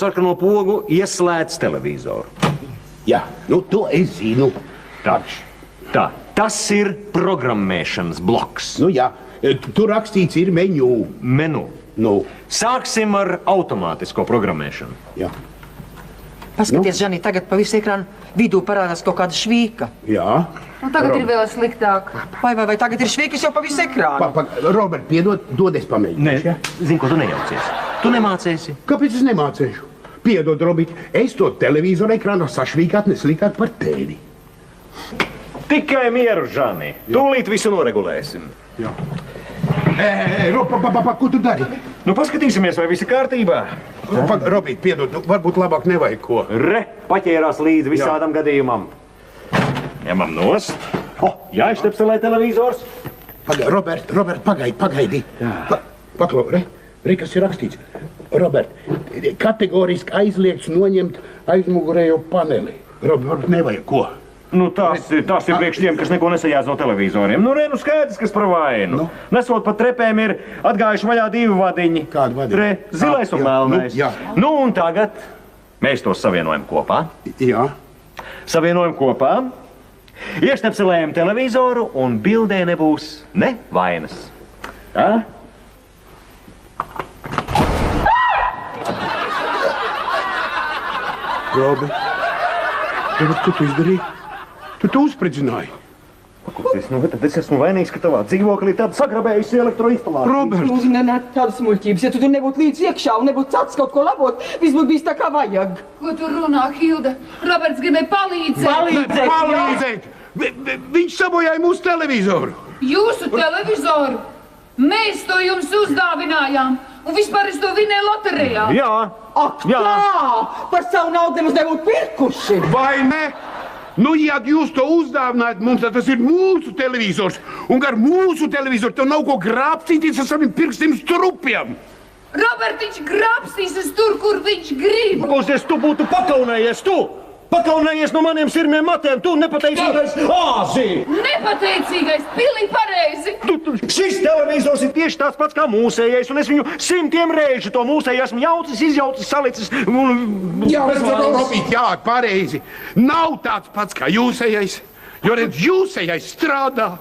sarkano pogu, ieslēdz televizoru. Jā, nu to es zinu. Tā, tas ir programmēšanas bloks. Nu jā, tur rakstīts ir menu. Menu. Nu. Sāksim ar automātisko programmēšanu. Jā. Paskaties, Žani, tagad pa visu ekrānu vidū parādās kaut kāda švīka. Jā. Un tagad ir vēl sliktāk. Vai tagad ir švīkas jau pa visu ekrānu? Robert, piedod, dod es pamēģināšu. Nē, zini, ko tu nejaucies. Tu nemācēsi. Kāpēc es nemācēšu? Piedod, Robert, es to televizoru ekrānu sašvīkāt neslikāt par tēvi. Tikai mieru, Žani. Tūlīt visu noregulēsim. Jā. Ko tu dari? Nu, paskatīsimies, vai viss ir kārtībā. Robīt, piedod, varbūt labāk nevajag ko. Re, paķērās līdzi visādam gadījumam. Ņemam nost. Jāiztepselē televizors. Robert, pagaidi. Paklau, re, kas ir rakstīts. Robert, kategoriski aizliegts noņemt aizmugurējo paneli. Robert, nevajag ko. Nu, tās ir priekš tiem, kas neko nesajādz no televizoriem. Nu, skaidrs, kas par vainu. Nu. Nesot pat trepēm ir atgājuši vaļā divi vadiņi. Kādi vadiņi? Zilais un melnais. Nu, un tagad mēs tos savienojam kopā. Jā. Savienojam kopā. Ieštepselējam televizoru un bildē nebūs ne vainas. Tā? Robert, ko tu izdarīji? Tu uzspridzināji. Tad es esmu vainīgs, ka tavā dzīvoklī tāda sagrabējusi elektroinstalācija. Robert! Lūdzu, nenāk tādas muļķības. Ja tu tur nebūtu līdz iekšā un nebūtu sācis kaut ko labot, viss būtu bijis tā kā vajag. Ko tu runā, Hilda? Roberts gribēja palīdzēt. Palīdzēt! Viņš sabojāja mūsu televizoru. Jūsu televizoru? Mēs to jums uzdāvinājām. Un vispār es to vinēju loterijā. Jā. Ak, tā! Par savu naudu nemaz nebūtu pirkuši. Vai ne? Nu, ja jūs to uzdāvinājat mums, tad tas ir mūsu televizors. Un ar mūsu televizoru tev nav ko grābstīties ar saviem pirkstiem strupjiem. Robertiņš grābstīsies tur, kur viņš grib. Paklausies, tu būtu pakaunējies, tu! Pakaunējies no maniem sirmiem matiem, tu nepateicīgais āzi! Nepateicīgais, pilnīgi pareizi! Šis televizors ir tieši tāds pats kā mūsējais, un es viņu 100 reižu to mūsēju esmu jaucis, izjaucis, salicis un... Jā, pareizi. Nav tāds pats kā jūsējais, jo redz, jūsējais strādā.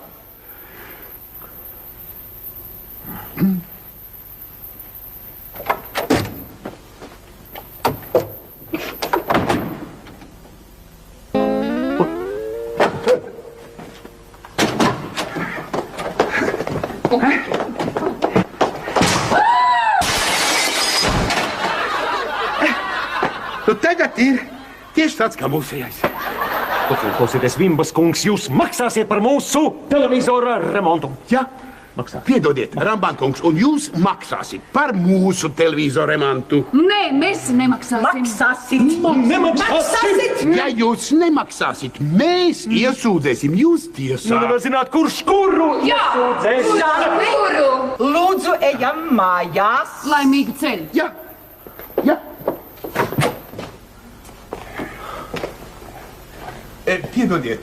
Nu, tagad ir tieši tāds kā mūsējais. Klausieties, Vimbas kungs, jūs maksāsiet par mūsu televizora remontu. Jā, maksā. Piedodiet, Rambankungs, un jūs maksāsiet par mūsu televizoru remontu. Nē, mēs nemaksāsim. Maksāsit! Ja jūs nemaksāsiet, mēs iesūdzēsim jūs tiesā. Nu, nevar zināt, kurš kuru iesūdzēs. Kuru? Lūdzu, ejam mājās. Laimīgu ceļu. Jā. Piedodiet.